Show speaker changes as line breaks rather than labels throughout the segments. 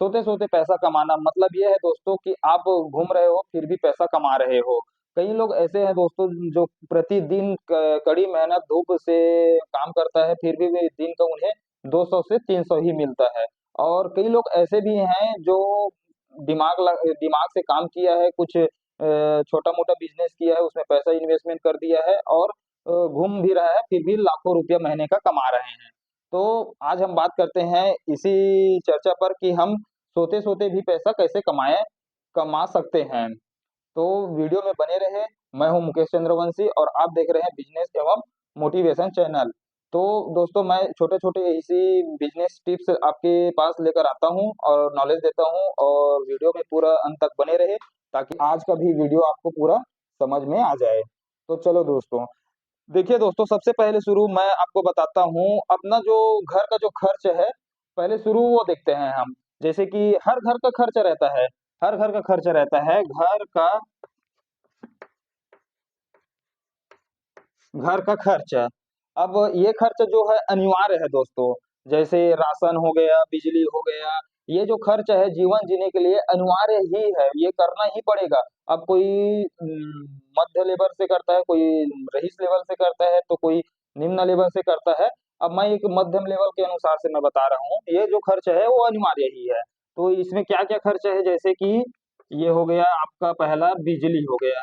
सोते सोते पैसा कमाना मतलब ये है दोस्तों कि आप घूम रहे हो फिर भी पैसा कमा रहे हो। कई लोग ऐसे हैं दोस्तों जो प्रतिदिन कड़ी मेहनत धूप से काम करता है फिर भी दिन का उन्हें 200 से 300 ही मिलता है। और कई लोग ऐसे भी हैं जो दिमाग से काम किया है, कुछ छोटा मोटा बिजनेस किया है, उसमें पैसा इन्वेस्टमेंट कर दिया है और घूम भी रहा है फिर भी लाखों रुपया महीने का कमा रहे हैं। तो आज हम बात करते हैं इसी चर्चा पर कि हम सोते सोते भी पैसा कैसे कमा सकते हैं। तो वीडियो में बने रहे। मैं हूं मुकेश चंद्रवंशी और आप देख रहे हैं बिजनेस एवं मोटिवेशन चैनल। तो दोस्तों मैं छोटे छोटे इसी बिजनेस टिप्स आपके पास लेकर आता हूं और नॉलेज देता हूं, और वीडियो में पूरा अंत तक बने रहे ताकि आज का भी वीडियो आपको पूरा समझ में आ जाए। तो चलो दोस्तों, देखिए दोस्तों, सबसे पहले शुरू मैं आपको बताता हूँ अपना जो घर का जो खर्च है। पहले शुरू वो देखते हैं हम। जैसे कि हर घर का खर्च रहता है, हर घर का खर्च रहता है। घर का खर्च, अब ये खर्च जो है अनिवार्य है दोस्तों। जैसे राशन हो गया, बिजली हो गया, ये जो खर्च है जीवन जीने के लिए अनिवार्य ही है, ये करना ही पड़ेगा। अब कोई मध्य लेवल से करता है, कोई रईस लेवल से करता है, तो कोई निम्न लेवल से करता है। अब मैं एक मध्यम लेवल के अनुसार से मैं बता रहा हूँ, ये जो खर्च है वो अनिवार्य ही है। तो इसमें क्या क्या खर्च है, जैसे कि ये हो गया आपका पहला बिजली हो गया।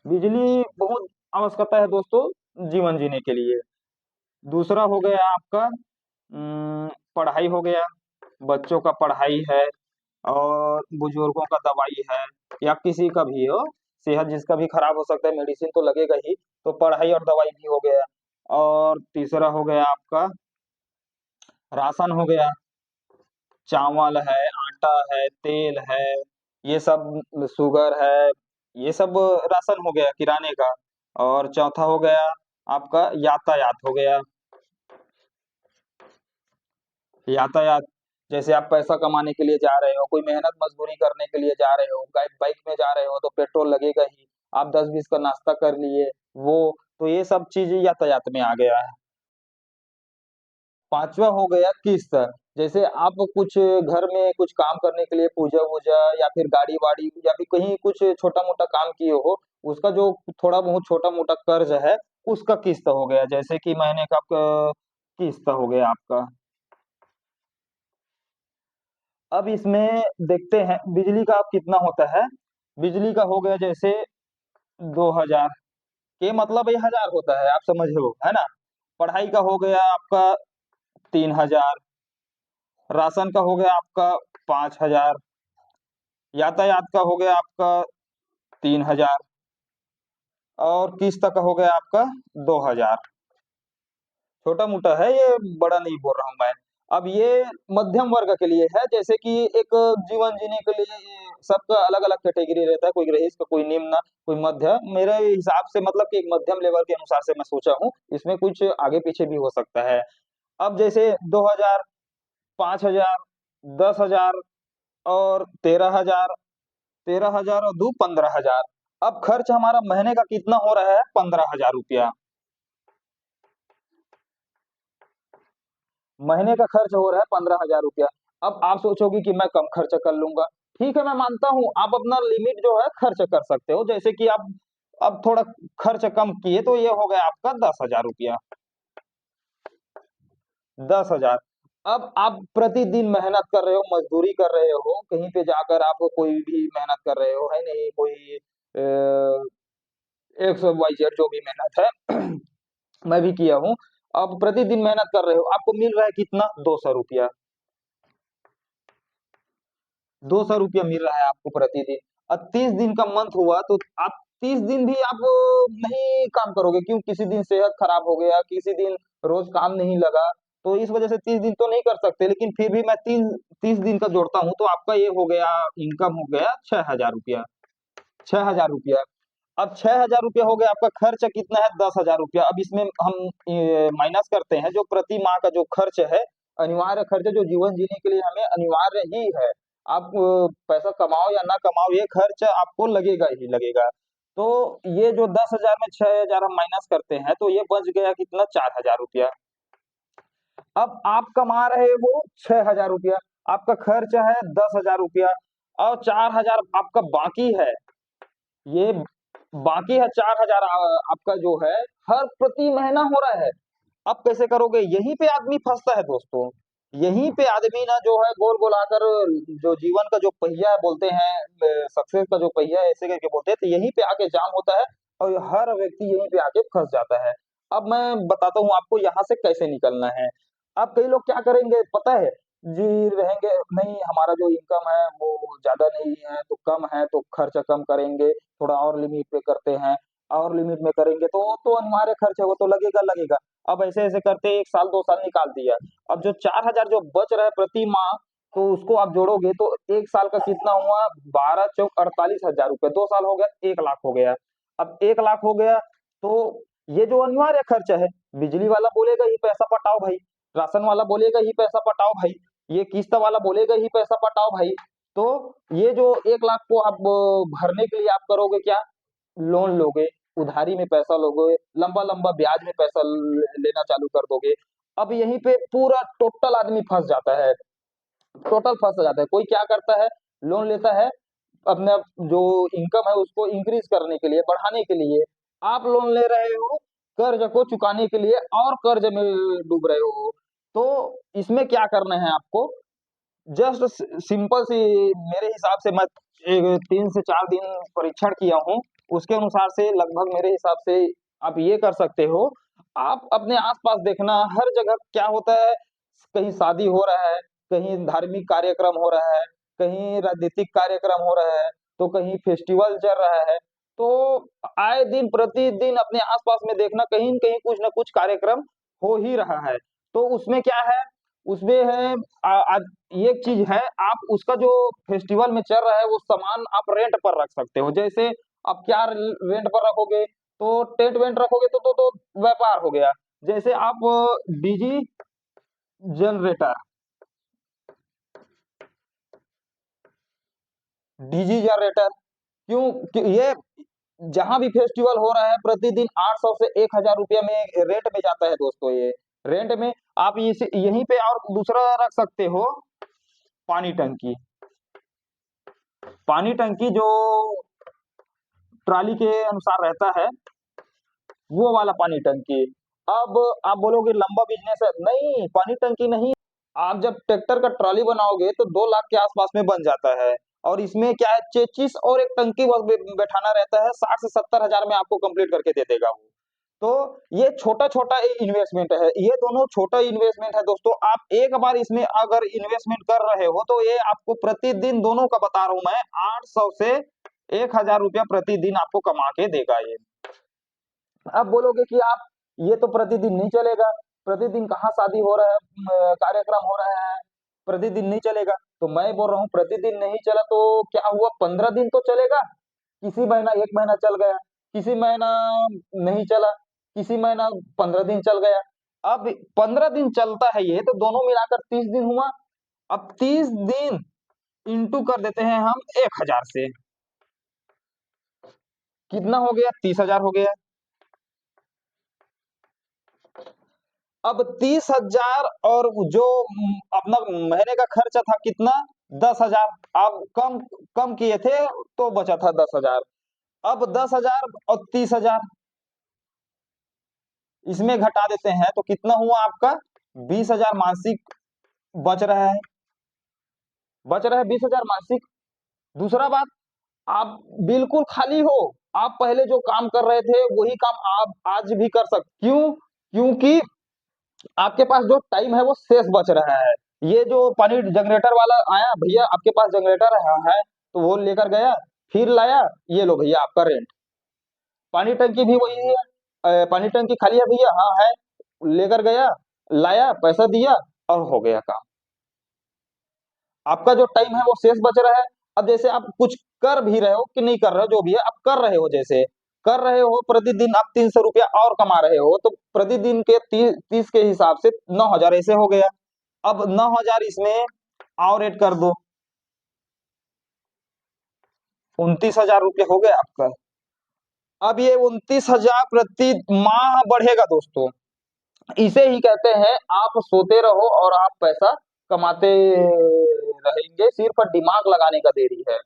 बिजली बहुत आवश्यकता है दोस्तों जीवन जीने के लिए। दूसरा हो गया आपका पढ़ाई हो गया, बच्चों का पढ़ाई है और बुजुर्गों का दवाई है, या किसी का भी हो, सेहत जिसका भी खराब हो सकता है, मेडिसिन तो लगेगा ही, तो पढ़ाई और दवाई भी हो गया। और तीसरा हो गया आपका राशन हो गया, चावल है, आटा है, तेल है, ये सब शुगर है, ये सब राशन हो गया किराने का। और चौथा हो गया आपका यातायात हो गया। यातायात, जैसे आप पैसा कमाने के लिए जा रहे हो, कोई मेहनत मजदूरी करने के लिए जा रहे हो, बाइक बाइक में जा रहे हो तो पेट्रोल लगेगा ही। आप 10-20 का नाश्ता कर लिए, वो, तो ये सब चीज यातायात में आ गया है। पांचवा हो गया किस्त। जैसे आप कुछ घर में कुछ काम करने के लिए पूजा वूजा या फिर गाड़ी वाड़ी या फिर कहीं कुछ छोटा मोटा काम किए हो, उसका जो थोड़ा बहुत छोटा मोटा कर्ज है, उसका किस्त हो गया। जैसे कि महीने का किस्त हो गया आपका। अब इसमें देखते हैं बिजली का अब कितना होता है। बिजली का हो गया जैसे 2000 के, मतलब ये हजार होता है, आप समझ हो, है ना। पढ़ाई का हो गया आपका 3000, राशन का हो गया आपका 5000, यातायात का हो गया आपका 3000, और किस्त का हो गया आपका 2000। छोटा मोटा है ये, बड़ा नहीं बोल रहा हूँ मैं। अब ये मध्यम वर्ग के लिए है। जैसे कि एक जीवन जीने के लिए ये सबका अलग अलग कैटेगरी रहता है, कोई रईस का, कोई निम्न, कोई मध्य। मेरे हिसाब से मतलब कि एक मध्यम लेवल के अनुसार से मैं सोचा हूँ, इसमें कुछ आगे पीछे भी हो सकता है। अब जैसे 2000, 5000, 10,000 और 13,000, 13,000 और दो 15,000। अब खर्च हमारा महीने का कितना हो रहा है, 15,000 रुपया। महीने का खर्च हो रहा है 15,000 रुपया। अब आप सोचोगे कि मैं कम खर्च कर लूंगा। ठीक है, मैं मानता हूं आप अपना लिमिट जो है खर्च कर सकते हो। जैसे कि आप अब थोड़ा खर्च कम किए तो ये हो गया आपका 10,000 रुपया। 10,000। अब आप प्रतिदिन मेहनत कर रहे हो, मजदूरी कर रहे हो, कहीं पे जाकर आप कोई भी मेहनत कर रहे हो, है नहीं, कोई एक्स वाई जेड जो भी मेहनत है मैं भी किया हूँ। अब प्रतिदिन मेहनत कर रहे हो, आपको मिल रहा है कितना, 200 रुपया। 200 रुपया मिल रहा है आपको प्रतिदिन। और 30 दिन का मंथ हुआ तो आप 30 दिन भी आप नहीं काम करोगे, क्यों, किसी दिन सेहत खराब हो गया, किसी दिन रोज काम नहीं लगा, तो इस वजह से 30 दिन तो नहीं कर सकते। लेकिन फिर भी मैं 30 दिन का जोड़ता हूँ तो आपका ये हो गया, इनकम हो गया 6,000 रुपया। 6,000 रुपया। अब 6,000 रुपया हो गया, आपका खर्च कितना है, 10,000 रुपया। अब इसमें हम माइनस करते हैं जो प्रति माह का जो खर्च है, अनिवार्य खर्च जो जीवन जीने के लिए हमें अनिवार्य ही है। आप पैसा कमाओ या ना कमाओ, ये खर्च आपको लगेगा ही लगेगा। तो ये जो 10,000 में 6,000 हम माइनस करते हैं तो ये बच गया कितना, 4,000 रुपया। अब आप कमा रहे हो 6,000 रुपया। आपका खर्च है 10,000 रुपया, और 4,000 आपका बाकी है। ये बाकी है 4,000 आपका जो है हर प्रति महीना हो रहा है। अब कैसे करोगे? यहीं पे आदमी फंसता है दोस्तों। यहीं पे आदमी ना जो है गोल गोल आकर, जो जीवन का जो पहिया है बोलते हैं, सक्सेस का जो पहिया है ऐसे करके बोलते हैं, तो यहीं पे आके जाम होता है और हर व्यक्ति यहीं पे आके फंस जाता है। अब मैं बताता हूँ आपको यहाँ से कैसे निकलना है। अब कई लोग क्या करेंगे पता है जी, रहेंगे नहीं, हमारा जो इनकम है वो ज्यादा नहीं है तो कम है, तो खर्चा कम करेंगे, थोड़ा और लिमिट पे करते हैं, और लिमिट में करेंगे तो अनिवार्य खर्च है वो तो लगेगा लगेगा। अब ऐसे ऐसे करते 1 साल 2 साल निकाल दिया। अब जो 4,000 जो बच रहा है प्रति माह, तो उसको आप जोड़ोगे तो 1 साल का कितना हुआ? 12 चौक 48,000 रुपये, 2 साल हो गया 1 लाख हो गया। अब 1 लाख हो गया, तो ये जो अनिवार्य खर्च है, बिजली वाला बोलेगा ही पैसा पटाओ भाई, राशन वाला बोलेगा ही पैसा पटाओ भाई, ये किस्त वाला बोलेगा ही पैसा पटाओ भाई। तो ये जो 1 लाख को आप भरने के लिए आप करोगे क्या? लोन लोगे, उधारी में पैसा लोगे, लंबा लंबा ब्याज में पैसा लेना चालू कर दोगे। अब यहीं पे पूरा टोटल आदमी फंस जाता है, टोटल फंस जाता है। कोई क्या करता है, लोन लेता है अपने जो इनकम है उसको इंक्रीज करने के लिए, बढ़ाने के लिए। आप लोन ले रहे हो कर्ज को चुकाने के लिए और कर्ज में डूब रहे हो। तो इसमें क्या करना है आपको? जस्ट सिंपल सी, मेरे हिसाब से मैं 3 से 4 दिन परीक्षण किया हूँ, उसके अनुसार से लगभग मेरे हिसाब से आप ये कर सकते हो। आप अपने आसपास देखना हर जगह क्या होता है, कहीं शादी हो रहा है, कहीं धार्मिक कार्यक्रम हो रहा है, कहीं राजनीतिक कार्यक्रम हो रहा है, तो कहीं फेस्टिवल चल रहा है। तो आए दिन प्रतिदिन अपने आसपास में देखना कहीं न कहीं कुछ न कुछ कार्यक्रम हो ही रहा है। तो उसमें क्या है, उसमें है ये एक चीज है, आप उसका जो फेस्टिवल में चल रहा है वो सामान आप रेंट पर रख सकते हो। जैसे आप क्या रेंट पर रखोगे? तो टेंट वेंट रखोगे तो व्यापार हो गया। जैसे आप डीजी जनरेटर, डीजी जनरेटर क्यों ये जहां भी फेस्टिवल हो रहा है प्रतिदिन 800 से 1,000 रुपया में रेंट में जाता है दोस्तों। ये रेंट में आप इसे यहीं पे और दूसरा रख सकते हो, पानी टंकी। पानी टंकी जो ट्रॉली के अनुसार रहता है, वो वाला पानी टंकी। अब आप बोलोगे लंबा बिजनेस है, नहीं पानी टंकी नहीं। आप जब ट्रैक्टर का ट्रॉली बनाओगे तो 2 लाख के आसपास में बन जाता है। और इसमें क्या है, चेचिस और एक टंकी बस बैठाना रहता है, 60 से 70 हजार में आपको कंप्लीट करके दे देगा वो। तो ये छोटा छोटा इन्वेस्टमेंट है, ये दोनों छोटा इन्वेस्टमेंट है दोस्तों। आप एक बार इसमें अगर इन्वेस्टमेंट कर रहे हो तो ये आपको प्रतिदिन, दोनों का बता रहा हूं मैं, 800 से 1,000 रुपया प्रतिदिन आपको कमा के देगा ये। अब बोलोगे कि आप ये तो प्रतिदिन नहीं चलेगा, प्रतिदिन कहाँ शादी हो रहा है, कार्यक्रम हो रहा है, प्रतिदिन नहीं चलेगा। तो मैं बोल रहा हूँ प्रतिदिन नहीं चला तो क्या हुआ, 15 दिन तो चलेगा। किसी महीना 1 महीना चल गया, किसी महीना नहीं चला, किसी महीना 15 दिन चल गया। अब 15 दिन चलता है ये, तो दोनों मिलाकर 30 दिन हुआ। अब 30 दिन इंटू कर देते हैं हम 1,000 से, कितना हो गया? 30,000 हो गया। अब 30,000 और जो अपना महीने का खर्चा था कितना? 10,000। अब कम कम किए थे तो बचा था 10,000। अब 10,000 और 30,000 इसमें घटा देते हैं तो कितना हुआ आपका? 20,000 मासिक बच रहा है, बच रहा है 20,000 मासिक। दूसरा बात, आप बिल्कुल खाली हो, आप पहले जो काम कर रहे थे वही काम आप आज भी कर सकते। क्यों? क्योंकि आपके पास जो टाइम है वो शेष बच रहा है। ये जो पानी जनरेटर वाला आया, भैया आपके पास जनरेटर है तो वो लेकर गया, फिर लाया, ये लो भैया आपका रेंट। पानी टंकी भी वही है, पानी टंकी खाली है भैया, हाँ है, लेकर गया, लाया, पैसा दिया और हो गया काम। आपका जो टाइम है वो शेष बच रहा है। अब जैसे आप कुछ कर भी रहे हो कि नहीं कर रहे हो, जो भी है आप कर रहे हो, जैसे कर रहे हो प्रतिदिन आप 300 रुपया और कमा रहे हो, तो प्रतिदिन के 30 के हिसाब से 9,000 ऐसे हो गया। अब 9,000 इसमें और ऐड कर दो, 29,000 रुपया हो गया आपका। अब ये 29,000 प्रति माह बढ़ेगा दोस्तों। इसे ही कहते हैं आप सोते रहो और आप पैसा कमाते रहेंगे, सिर्फ दिमाग लगाने का देरी है।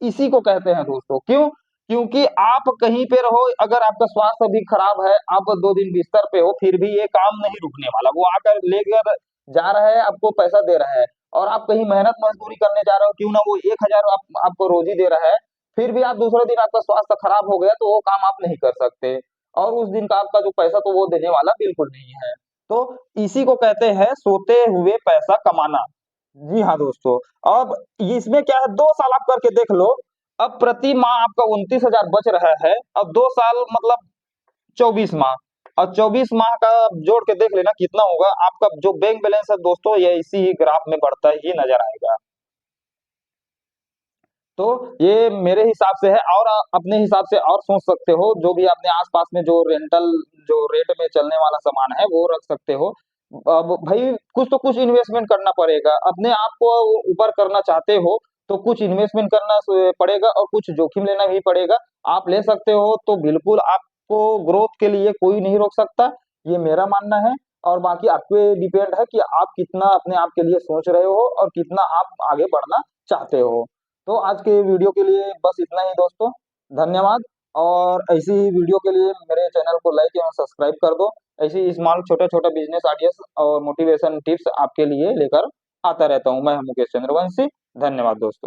इसी को कहते हैं दोस्तों। क्यों? क्योंकि आप कहीं पे रहो, अगर आपका स्वास्थ्य अभी खराब है, आप 2 दिन बिस्तर पे हो, फिर भी ये काम नहीं रुकने वाला। वो आकर लेकर जा रहा है, आपको पैसा दे रहा है, और आप कहीं मेहनत मजदूरी करने जा रहे हो, क्यों ना वो 1000 आपको रोज़ी दे रहा है, फिर भी आप दूसरे दिन आपका स्वास्थ्य खराब हो गया, तो वो काम आप नहीं कर सकते, और उस दिन का आपका जो पैसा तो वो देने वाला बिल्कुल नहीं है। तो इसी को कहते हैं सोते हुए पैसा कमाना। जी हाँ दोस्तों, अब इसमें क्या है, 2 साल आप करके देख लो, अब प्रति माह आपका 29,000 बच रहा है, अब 2 साल मतलब 24 माह, और 24 माह का जोड़ के देख लेना कितना होगा, आपका जो बैंक बैलेंस है दोस्तों, ये इसी ही ग्राफ में बढ़ता ही नजर आएगा। तो ये मेरे हिसाब से है, और अपने हिसाब से और सोच सकते हो, जो भी अपने आस-पास में जो रेंटल जो रेट में चलने वाला सामान है, वो रख सकते हो। अब भाई कुछ तो कुछ इन्वेस्टमेंट करना पड़ेगा, अपने आप को ऊपर करना चाहते हो, तो कुछ इन्वेस्टमेंट करना पड़ेगा, और कुछ जोखिम लेना भी पड़ेगा। आप ले सकते हो, तो बिल्कुल आपको ग्रोथ के लिए कोई नहीं रोक सकता, ये मेरा मानना है। और बाकी आप पे डिपेंड है कि आप कितना अपने आप के लिए सोच रहे हो, और कितना आप आगे बढ़ना चाहते हो। तो आज के वीडियो के लिए बस इतना ही दोस्तों, धन्यवाद। और ऐसी ही वीडियो के लिए मेरे चैनल को लाइक एवं सब्सक्राइब कर दो। ऐसी ही स्मॉल छोटे-छोटे बिज़नेस आइडियाज़ और मोटिवेशन टिप्स आपके लिए लेकर आता रहता हूँ। मैं हूँ मुकेश चंद्रवंशी। धन्यवाद दोस्तों।